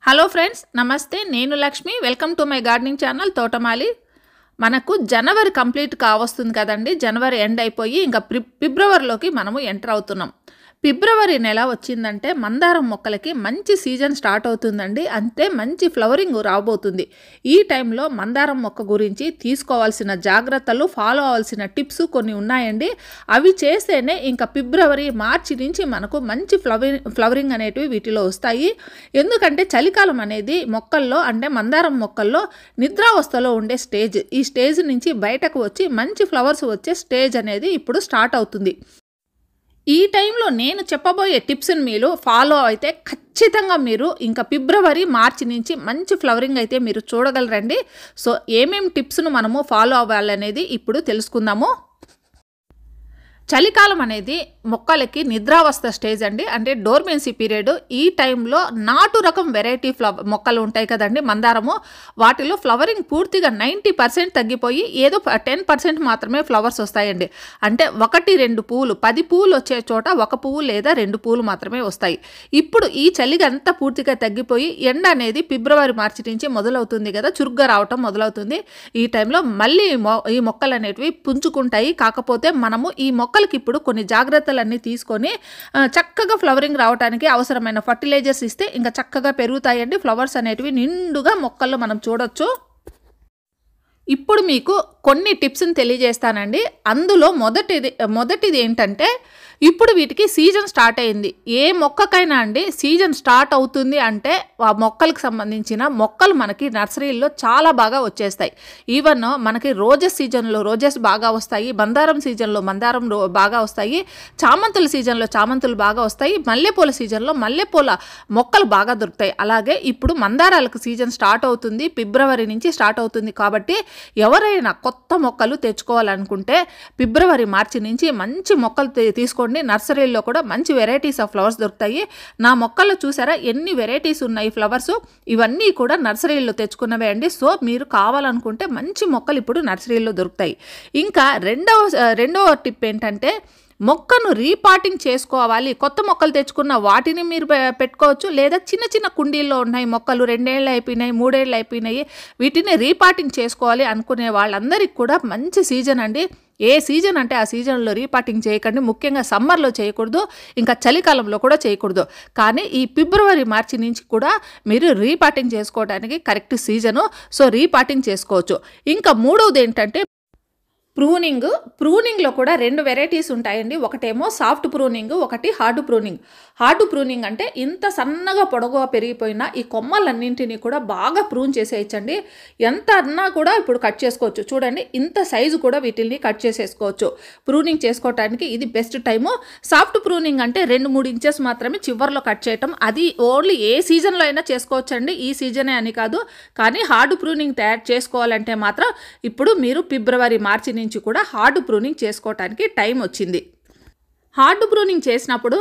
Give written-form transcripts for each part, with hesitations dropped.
Hello friends, నమస్తే. నేను Lakshmi. Welcome to my gardening channel తోటమాలి. మనకు జనవరి కంప్లీట్ కావస్తుంది కదండి. జనవరి ఎండ్ అయిపోయి ఇంకా ఫిబ్రవరిలోకి మనము ఎంటర్ అవుతున్నాం. ఫిబ్రవరి నెల వచ్చిందంటే మందారం మొక్కలకి మంచి సీజన్ స్టార్ట్ అవుతుందండి. అంటే మంచి ఫ్లవరింగ్ రాబోతుంది. ఈ టైంలో మందారం మొక్క గురించి తీసుకోవాల్సిన జాగ్రత్తలు, ఫాలో అవ్వాల్సిన టిప్స్ కొన్ని ఉన్నాయండి. అవి చేస్తేనే ఇంకా ఫిబ్రవరి, మార్చి నుంచి మనకు మంచి ఫ్లవరింగ్ అనేటివి వీటిలో వస్తాయి. ఎందుకంటే చలికాలం అనేది మొక్కల్లో, అంటే మందారం మొక్కల్లో నిద్రావస్థలో ఉండే స్టేజ్. ఈ స్టేజ్ నుంచి బయటకు వచ్చి మంచి ఫ్లవర్స్ వచ్చే స్టేజ్ అనేది ఇప్పుడు స్టార్ట్ అవుతుంది. ఈ టైంలో నేను చెప్పబోయే టిప్స్ని మీరు ఫాలో అయితే ఖచ్చితంగా మీరు ఇంకా ఫిబ్రవరి, మార్చి నుంచి మంచి ఫ్లవరింగ్ అయితే మీరు చూడగలరండి. సో ఏమేమి టిప్స్ను మనము ఫాలో అవ్వాలనేది ఇప్పుడు తెలుసుకుందాము. చలికాలం అనేది మొక్కలకి నిద్రావస్థ స్టేజ్ అండి. అంటే డోర్మెన్సీ పీరియడ్. ఈ టైంలో నాటు రకం వెరైటీ మొక్కలు ఉంటాయి కదండి మందారము. వాటిలో ఫ్లవరింగ్ పూర్తిగా 90% తగ్గిపోయి ఏదో 10% మాత్రమే ఫ్లవర్స్ వస్తాయండి. అంటే 1-2 పువ్వులు, 10 పువ్వులు వచ్చే చోట 1 పువ్వు లేదా 2 పువ్వులు మాత్రమే వస్తాయి. ఇప్పుడు ఈ చలిగా అంతా పూర్తిగా తగ్గిపోయి ఎండ అనేది ఫిబ్రవరి, మార్చి నుంచి మొదలవుతుంది కదా, చురుగ్గా రావటం మొదలవుతుంది. ఈ టైంలో మళ్ళీ ఈ మొక్కలు అనేటివి పుంజుకుంటాయి. కాకపోతే మనము ఈ మొక్కలకి ఇప్పుడు కొన్ని జాగ్రత్తలన్నీ తీసుకొని చక్కగా ఫ్లవరింగ్ రావడానికి అవసరమైన ఫర్టిలైజర్స్ ఇస్తే ఇంకా చక్కగా పెరుగుతాయండి. ఫ్లవర్స్ అనేటివి నిండుగా మొక్కల్లో మనం చూడొచ్చు. ఇప్పుడు మీకు కొన్ని టిప్స్ని తెలియజేస్తానండి. అందులో మొదటిది ఏంటంటే, ఇప్పుడు వీటికి సీజన్ స్టార్ట్ అయింది. ఏ మొక్కకైనా అండి సీజన్ స్టార్ట్ అవుతుంది అంటే ఆ మొక్కలకు సంబంధించిన మొక్కలు మనకి నర్సరీల్లో చాలా బాగా వచ్చేస్తాయి. ఈవెన్ మనకి రోజెస్ సీజన్లో రోజెస్ బాగా వస్తాయి, మందారం సీజన్లో మందారం బాగా వస్తాయి, చామంతుల సీజన్లో చామంతులు బాగా వస్తాయి, మల్లెపూల సీజన్లో మల్లెపూల మొక్కలు బాగా దొరుకుతాయి. అలాగే ఇప్పుడు మందారాలకు సీజన్ స్టార్ట్ అవుతుంది, ఫిబ్రవరి నుంచి స్టార్ట్ అవుతుంది. కాబట్టి ఎవరైనా కొత్త మొక్కలు తెచ్చుకోవాలనుకుంటే ఫిబ్రవరి, మార్చి నుంచి మంచి మొక్కలు తీసుకోండి. నర్సరీల్లో కూడా మంచి వెరైటీస్ ఆఫ్ ఫ్లవర్స్ దొరుకుతాయి. నా మొక్కల్లో చూసారా ఎన్ని వెరైటీస్ ఉన్నాయి ఫ్లవర్స్. ఇవన్నీ కూడా నర్సరీల్లో తెచ్చుకున్నవే అండి. సో మీరు కావాలనుకుంటే మంచి మొక్కలు ఇప్పుడు నర్సరీల్లో దొరుకుతాయి. ఇంకా రెండవ టిప్ ఏంటంటే, మొక్కను రీపాటింగ్ చేసుకోవాలి. కొత్త మొక్కలు తెచ్చుకున్న వాటిని మీరు పెట్టుకోవచ్చు, లేదా చిన్న చిన్న కుండీల్లో ఉన్నాయి మొక్కలు 2 ఏళ్ళు అయిపోయినాయి, 3 ఏళ్ళు అయిపోయినాయి, వీటిని రీపాటింగ్ చేసుకోవాలి అనుకునే వాళ్ళందరికీ కూడా మంచి సీజన్ అండి. ఏ సీజన్ అంటే ఆ సీజన్లో రీపాటింగ్ చేయకండి. ముఖ్యంగా సమ్మర్లో చేయకూడదు, ఇంకా చలికాలంలో కూడా చేయకూడదు. కానీ ఈ ఫిబ్రవరి, మార్చి నుంచి కూడా మీరు రీపాటింగ్ చేసుకోవడానికి కరెక్ట్ సీజను. సో రీపాటింగ్ చేసుకోవచ్చు. ఇంకా మూడవది ఏంటంటే ప్రూనింగ్లో కూడా 2 వెరైటీస్ ఉంటాయండి. ఒకటేమో సాఫ్ట్ ప్రూనింగ్, ఒకటి హార్డ్ ప్రూనింగ్. హార్డ్ ప్రూనింగ్ అంటే ఇంత సన్నగా పొడవుగా పెరిగిపోయిన ఈ కొమ్మలన్నింటినీ కూడా బాగా ప్రూన్ చేసేయచ్చండి. ఎంత అన్నా కూడా ఇప్పుడు కట్ చేసుకోవచ్చు. చూడండి, ఇంత సైజు కూడా వీటిని కట్ చేసేసుకోవచ్చు. ప్రూనింగ్ చేసుకోవడానికి ఇది బెస్ట్ టైము. సాఫ్ట్ ప్రూనింగ్ అంటే 2-3 ఇంచెస్ మాత్రమే చివర్లో కట్ చేయటం. అది ఓన్లీ ఏ సీజన్లో అయినా చేసుకోవచ్చండి, ఈ సీజనే అని కాదు. కానీ హార్డ్ ప్రూనింగ్ తయారు చేసుకోవాలంటే మాత్రం ఇప్పుడు మీరు ఫిబ్రవరి, మార్చి నుంచి కూడా హార్డ్ ప్రూనింగ్ చేసుకోవటానికి టైం వచ్చింది. హార్డ్ ప్రూనింగ్ చేసినప్పుడు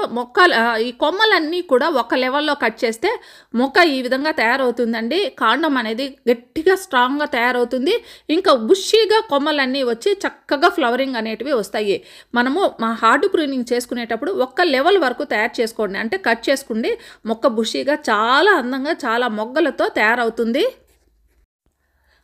ఈ కొమ్మలన్నీ కూడా ఒక లెవెల్లో కట్ చేస్తే మొక్క ఈ విధంగా తయారవుతుందండి. కాండం అనేది గట్టిగా స్ట్రాంగ్గా తయారవుతుంది. ఇంకా బుషీగా కొమ్మలన్నీ వచ్చి చక్కగా ఫ్లవరింగ్ అనేటివి వస్తాయి. మనము హార్డ్ ప్రూనింగ్ చేసుకునేటప్పుడు ఒక లెవెల్ వరకు తయారు చేసుకోండి, అంటే కట్ చేసుకోండి. మొక్క బుషీగా చాలా అందంగా చాలా మొగ్గలతో తయారవుతుంది.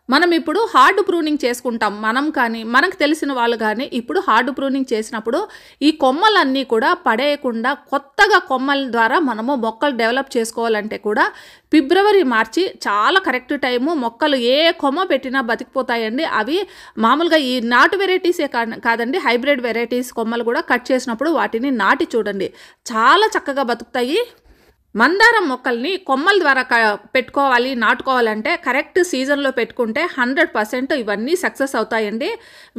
మనం ఇప్పుడు హార్డ్ ప్రూనింగ్ చేసుకుంటాం. మనం కానీ మనకు తెలిసిన వాళ్ళు కానీ ఇప్పుడు హార్డ్ ప్రూనింగ్ చేసినప్పుడు ఈ కొమ్మలన్నీ కూడా పడేయకుండా కొత్తగా కొమ్మల ద్వారా మనము మొక్కలు డెవలప్ చేసుకోవాలంటే కూడా ఫిబ్రవరి, మార్చి చాలా కరెక్ట్ టైము. మొక్కలు ఏ కొమ్మ పెట్టినా బతికిపోతాయండి. అవి మామూలుగా ఈ నాటు వెరైటీసే కాదండి, హైబ్రిడ్ వెరైటీస్ కొమ్మలు కూడా కట్ చేసినప్పుడు వాటిని నాటి చూడండి, చాలా చక్కగా బతుకుతాయి. మందారం మొక్కల్ని కొమ్మల ద్వారా పెట్టుకోవాలి, నాటుకోవాలంటే కరెక్ట్ సీజన్లో పెట్టుకుంటే 100% ఇవన్నీ సక్సెస్ అవుతాయండి.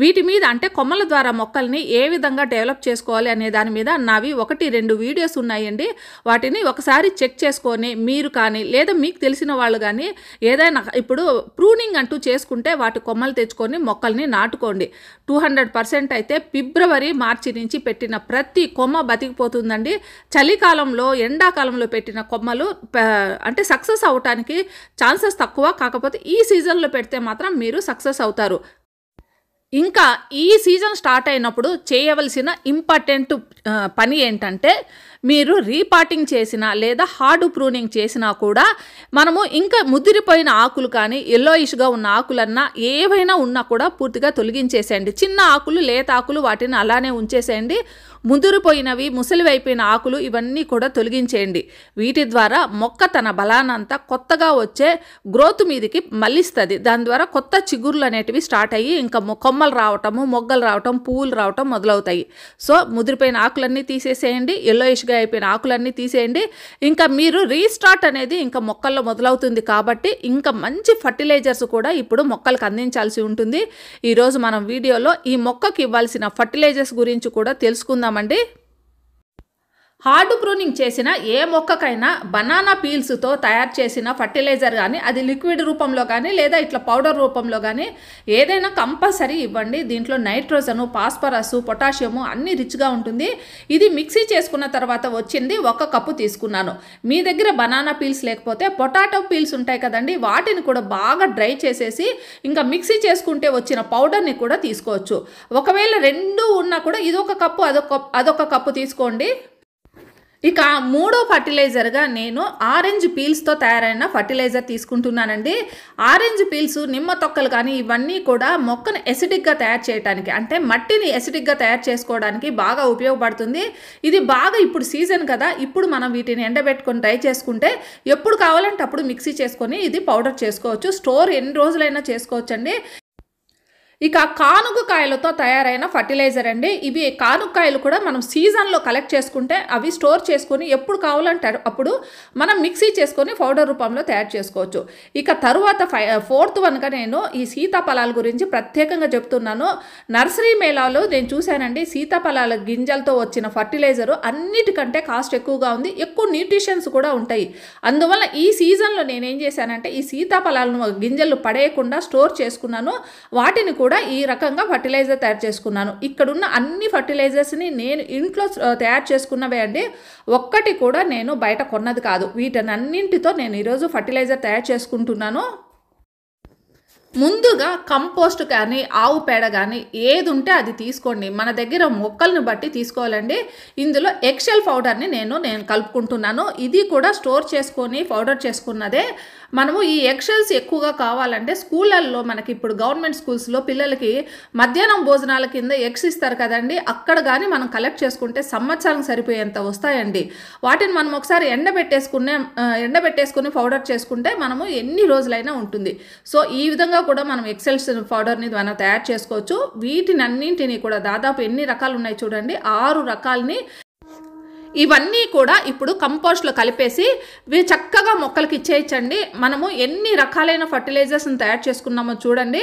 వీటి మీద అంటే కొమ్మల ద్వారా మొక్కల్ని ఏ విధంగా డెవలప్ చేసుకోవాలి అనే దాని మీద నావి 1-2 వీడియోస్ ఉన్నాయండి. వాటిని ఒకసారి చెక్ చేసుకొని మీరు కానీ లేదా మీకు తెలిసిన వాళ్ళు కానీ ఏదైనా ఇప్పుడు ప్రూనింగ్ అంటూ చేసుకుంటే వాటి కొమ్మలు తెచ్చుకొని మొక్కల్ని నాటుకోండి. 200% అయితే ఫిబ్రవరి, మార్చి నుంచి పెట్టిన ప్రతి కొమ్మ బతికిపోతుందండి. చలికాలంలో, ఎండాకాలంలో పెట్టిన కొమ్మలు అంటే సక్సెస్ అవటానికి ఛాన్సెస్ తక్కువ. కాకపోతే ఈ సీజన్లో పెడితే మాత్రం మీరు సక్సెస్ అవుతారు. ఇంకా ఈ సీజన్ స్టార్ట్ అయినప్పుడు చేయవలసిన ఇంపార్టెంట్ పని ఏంటంటే, మీరు రీపాటింగ్ చేసినా లేదా హార్డ్ ప్రూనింగ్ చేసినా కూడా మనము ఇంకా ముదిరిపోయిన ఆకులు కానీ ఎల్లోయిష్గా ఉన్న ఆకులన్నా ఏవైనా ఉన్నా కూడా పూర్తిగా తొలగించేసేయండి. చిన్న ఆకులు, లేత ఆకులు వాటిని అలానే ఉంచేసేయండి. ముదిరిపోయినవి, ముసలివైపోయిన ఆకులు ఇవన్నీ కూడా తొలగించేయండి. వీటి ద్వారా మొక్క తన బలానంతా కొత్తగా వచ్చే గ్రోత్ మీదకి మళ్ళిస్తుంది. దాని ద్వారా కొత్త చిగుర్లు అనేటివి స్టార్ట్ అయ్యి ఇంకా కొమ్మలు రావటము, మొగ్గలు రావటం, పువ్వులు రావటం మొదలవుతాయి. సో ముదిరిపోయిన ఆకులన్నీ తీసేసేయండి, ఎల్లోయిష్గా అయిపోయిన ఆకులన్నీ తీసేయండి. ఇంకా మీరు రీస్టార్ట్ అనేది ఇంకా మొక్కల్లో మొదలవుతుంది కాబట్టి ఇంకా మంచి ఫర్టిలైజర్స్ కూడా ఇప్పుడు మొక్కలకు అందించాల్సి ఉంటుంది. ఈరోజు మనం వీడియోలో ఈ మొక్కకి ఇవ్వాల్సిన ఫర్టిలైజర్స్ గురించి కూడా తెలుసుకుందామండి. హార్డ్ ప్రూనింగ్ చేసిన ఏ మొక్కకైనా బనానా పీల్స్తో తయారు చేసిన ఫర్టిలైజర్ కానీ అది లిక్విడ్ రూపంలో కానీ లేదా ఇట్లా పౌడర్ రూపంలో కానీ ఏదైనా కంపల్సరీ ఇవ్వండి. దీంట్లో నైట్రోజను, ఫాస్ఫరస్, పొటాషియము అన్నీ రిచ్గా ఉంటుంది. ఇది మిక్సీ చేసుకున్న తర్వాత వచ్చింది 1 కప్పు తీసుకున్నాను. మీ దగ్గర బనానా పీల్స్ లేకపోతే పొటాటో పీల్స్ ఉంటాయి కదండి, వాటిని కూడా బాగా డ్రై చేసేసి ఇంకా మిక్సీ చేసుకుంటే వచ్చిన పౌడర్ని కూడా తీసుకోవచ్చు. ఒకవేళ 2 ఉన్నా కూడా ఇదొక కప్పు అదొక కప్పు తీసుకోండి. ఇక మూడో ఫర్టిలైజర్గా నేను ఆరెంజ్ పీల్స్తో తయారైన ఫర్టిలైజర్ తీసుకుంటున్నానండి. ఆరెంజ్ పీల్స్, నిమ్మ తొక్కలు కానీ ఇవన్నీ కూడా మొక్కను ఎసిడిక్గా తయారు చేయడానికి, అంటే మట్టిని ఎసిడిక్గా తయారు చేసుకోవడానికి బాగా ఉపయోగపడుతుంది. ఇది బాగా ఇప్పుడు సీజన్ కదా, ఇప్పుడు మనం వీటిని ఎండబెట్టుకొని డ్రై చేసుకుంటే ఎప్పుడు కావాలంటే అప్పుడు మిక్సీ చేసుకొని ఇది పౌడర్ చేసుకోవచ్చు. స్టోర్ ఎన్ని రోజులైనా చేసుకోవచ్చండి. ఇక కానుగకాయలతో తయారైన ఫర్టిలైజర్ అండి. ఇవి కానుగకాయలు కూడా మనం సీజన్లో కలెక్ట్ చేసుకుంటే అవి స్టోర్ చేసుకొని ఎప్పుడు కావాలంటే అప్పుడు మనం మిక్సీ చేసుకొని పౌడర్ రూపంలో తయారు చేసుకోవచ్చు. ఇక తరువాత 4th వన్గా నేను ఈ సీతాఫలాల గురించి ప్రత్యేకంగా చెప్తున్నాను. నర్సరీ మేళాలో నేను చూశానండి, సీతాఫలాల గింజలతో వచ్చిన ఫర్టిలైజరు అన్నిటికంటే కాస్ట్ ఎక్కువగా ఉంది, ఎక్కువ న్యూట్రిషన్స్ కూడా ఉంటాయి. అందువల్ల ఈ సీజన్లో నేనేం చేశానంటే ఈ సీతాఫలాలను గింజలు పడేయకుండా స్టోర్ చేసుకున్నాను. వాటిని కూడా ఈ రకంగా ఫర్టిలైజర్ తయారు చేసుకున్నాను. ఇక్కడున్న అన్ని ఫర్టిలైజర్స్ని నేను ఇంట్లో తయారు చేసుకున్నవే అండి, ఒక్కటి కూడా నేను బయట కొన్నది కాదు. వీటన్నింటితో నేను ఈరోజు ఫర్టిలైజర్ తయారు చేసుకుంటున్నాను. ముందుగా కంపోస్ట్ కానీ ఆవు పేడ కానీ ఏది ఉంటే అది తీసుకోండి. మన దగ్గర మొక్కలను బట్టి తీసుకోవాలండి. ఇందులో ఎక్సెల్ పౌడర్ని నేను కలుపుకుంటున్నాను. ఇది కూడా స్టోర్ చేసుకొని పౌడర్ చేసుకున్నదే. మనము ఈ ఎక్సెల్స్ ఎక్కువగా కావాలంటే స్కూళ్ళల్లో మనకి ఇప్పుడు గవర్నమెంట్ స్కూల్స్లో పిల్లలకి మధ్యాహ్నం భోజనాల కింద ఎగ్స్ ఇస్తారు కదండి, అక్కడ కానీ మనం కలెక్ట్ చేసుకుంటే సంవత్సరం సరిపోయేంత వస్తాయండి. వాటిని మనం ఒకసారి ఎండబెట్టేసుకుని పౌడర్ చేసుకుంటే మనము ఎన్ని రోజులైనా ఉంటుంది. సో ఈ విధంగా కూడా మనం ఎక్సెల్స్ పౌడర్ని మనం తయారు చేసుకోవచ్చు. వీటిని అన్నింటినీ కూడా దాదాపు ఎన్ని రకాలు ఉన్నాయి చూడండి, 6 రకాలని ఇవన్నీ కూడా ఇప్పుడు కంపోస్ట్లో కలిపేసి చక్కగా మొక్కలకి ఇచ్చేయచ్చండి. మనము ఎన్ని రకాలైన ఫర్టిలైజర్స్ని తయారు చేసుకున్నామో చూడండి,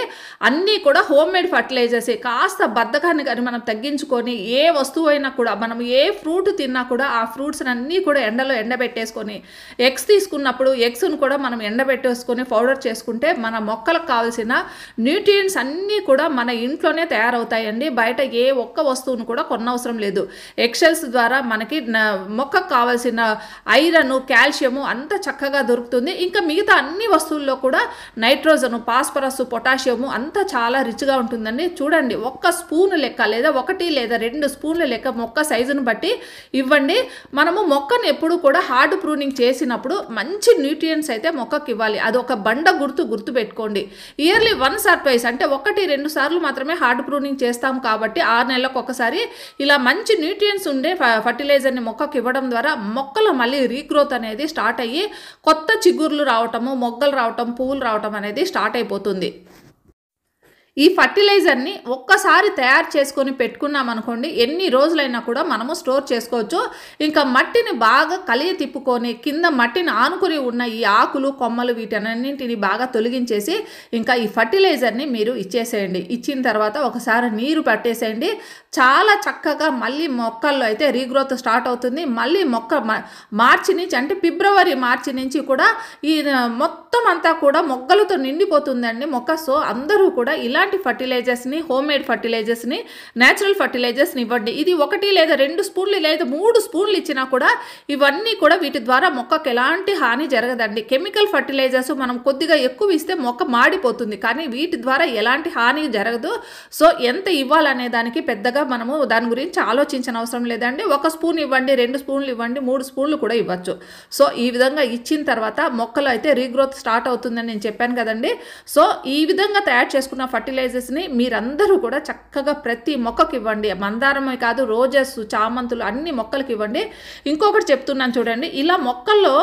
అన్నీ కూడా హోమ్ మేడ్ ఫర్టిలైజర్సే. కాస్త బద్ధకాన్ని కానీ మనం తగ్గించుకొని ఏ వస్తువు అయినా కూడా మనం ఏ ఫ్రూట్ తిన్నా కూడా ఆ ఫ్రూట్స్ అన్నీ కూడా ఎండలో ఎండబెట్టేసుకొని, ఎగ్స్ తీసుకున్నప్పుడు ఎగ్స్ను కూడా మనం ఎండబెట్టేసుకొని పౌడర్ చేసుకుంటే మన మొక్కలకు కావాల్సిన న్యూట్రియంట్స్ అన్నీ కూడా మన ఇంట్లోనే తయారవుతాయండి. బయట ఏ ఒక్క వస్తువును కూడా కొనవసరం లేదు. ఎక్సెల్స్ ద్వారా మనకి మొక్కకు కావాల్సిన ఐరన్, కాల్షియము అంతా చక్కగా దొరుకుతుంది. ఇంకా మిగతా అన్ని వస్తువుల్లో కూడా నైట్రోజను, ఫాస్ఫరస్, పొటాషియము అంతా చాలా రిచ్గా ఉంటుందండి. చూడండి, 1 స్పూన్ లెక్క లేదా 1 లేదా 2 స్పూన్ల లెక్క మొక్క సైజును బట్టి ఇవ్వండి. మనము మొక్కను ఎప్పుడు కూడా హార్డ్ ప్రూనింగ్ చేసినప్పుడు మంచి న్యూట్రియంట్స్ అయితే మొక్కకి ఇవ్వాలి. అది ఒక బండ గుర్తు పెట్టుకోండి. ఇయర్లీ 1 or 2 అంటే 1-2 సార్లు మాత్రమే హార్డ్ ప్రూనింగ్ చేస్తాం కాబట్టి 6 నెలలకు ఒకసారి ఇలా మంచి న్యూట్రియంట్స్ ఉండే ఫర్టిలైజర్ని మొక్కకి ఇవ్వడం ద్వారా మొక్కలో మళ్ళీ రీగ్రోత్ అనేది స్టార్ట్ అయ్యి కొత్త చిగుర్లు రావటము, మొగ్గలు రావటం, పువ్వులు రావటం అనేది స్టార్ట్ అయిపోతుంది. ఈ ఫర్టిలైజర్ని ఒక్కసారి తయారు చేసుకొని పెట్టుకున్నాం అనుకోండి, ఎన్ని రోజులైనా కూడా మనము స్టోర్ చేసుకోవచ్చు. ఇంకా మట్టిని బాగా కలియ తిప్పుకొని కింద మట్టిని ఆనుకుని ఉన్న ఈ ఆకులు, కొమ్మలు వీటన్నింటిని బాగా తొలగించేసి ఇంకా ఈ ఫర్టిలైజర్ని మీరు ఇచ్చేసేయండి. ఇచ్చిన తర్వాత ఒకసారి నీరు పట్టేసేయండి. చాలా చక్కగా మళ్ళీ మొక్కల్లో అయితే రీగ్రోత్ స్టార్ట్ అవుతుంది. మళ్ళీ మొక్క మార్చి నుంచి అంటే మార్చి నుంచి కూడా ఈ మొత్తం అంతా కూడా మొగ్గలతో నిండిపోతుందండి మొక్క. సో అందరూ కూడా ఇలా ఇలాంటి ఫర్టిలైజర్స్ని, హోమ్ మేడ్ ఫర్టిలైజర్స్ని, న్యాచురల్ ఫర్టిలైజర్స్ని ఇవ్వండి. ఇది 1 లేదా 2 స్పూన్లు లేదా 3 స్పూన్లు ఇచ్చినా కూడా ఇవన్నీ కూడా వీటి ద్వారా మొక్కకు ఎలాంటి హాని జరగదండి. కెమికల్ ఫర్టిలైజర్స్ మనం కొద్దిగా ఎక్కువ ఇస్తే మొక్క మాడిపోతుంది, కానీ వీటి ద్వారా ఎలాంటి హాని జరగదు. సో ఎంత ఇవ్వాలనే దానికి పెద్దగా మనము దాని గురించి ఆలోచించిన అవసరం లేదండి. 1 స్పూన్ ఇవ్వండి, 2 స్పూన్లు ఇవ్వండి, 3 స్పూన్లు కూడా ఇవ్వచ్చు. సో ఈ విధంగా ఇచ్చిన తర్వాత మొక్కలు అయితే రీగ్రోత్ స్టార్ట్ అవుతుందని నేను చెప్పాను కదండి. సో ఈ విధంగా తయారు చేసుకున్న ఫర్టిలైజర్స్ని మీరందరూ కూడా చక్కగా ప్రతి మొక్కకి ఇవ్వండి. మందారమే కాదు, రోజెస్, చామంతులు అన్ని మొక్కలకి ఇవ్వండి. ఇంకొకటి చెప్తున్నాను చూడండి, ఇలా మొక్కల్లో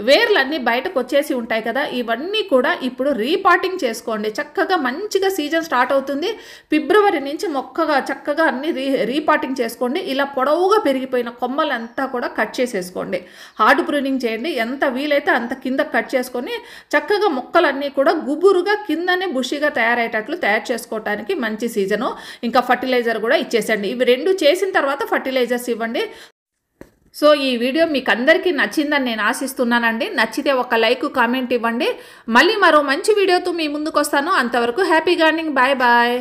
వేర్లన్నీ బయటకు వచ్చేసి ఉంటాయి కదా, ఇవన్నీ కూడా ఇప్పుడు రీపాటింగ్ చేసుకోండి. చక్కగా మంచిగా సీజన్ స్టార్ట్ అవుతుంది. ఫిబ్రవరి నుంచి మొక్కగా చక్కగా అన్ని రీపాటింగ్ చేసుకోండి. ఇలా పొడవుగా పెరిగిపోయిన కొమ్మలంతా కూడా కట్ చేసేసుకోండి. హార్డ్ ప్రూనింగ్ చేయండి. ఎంత వీలైతే అంత కింద కట్ చేసుకొని చక్కగా మొక్కలన్నీ కూడా గుబురుగా కిందనే బుషిగా తయారయ్యేటట్లు తయారు చేసుకోవడానికి మంచి సీజను. ఇంకా ఫర్టిలైజర్ కూడా ఇచ్చేసండి. ఇవి 2 చేసిన తర్వాత ఫర్టిలైజర్స్ ఇవ్వండి. సో ఈ వీడియో మీకు అందరికీ నచ్చిందని నేను ఆశిస్తున్నానండి. నచ్చితే ఒక లైక్, కామెంట్ ఇవ్వండి. మళ్ళీ మరో మంచి వీడియోతో మీ ముందుకు వస్తాను. అంతవరకు హ్యాపీ గార్డెనింగ్. Bye bye.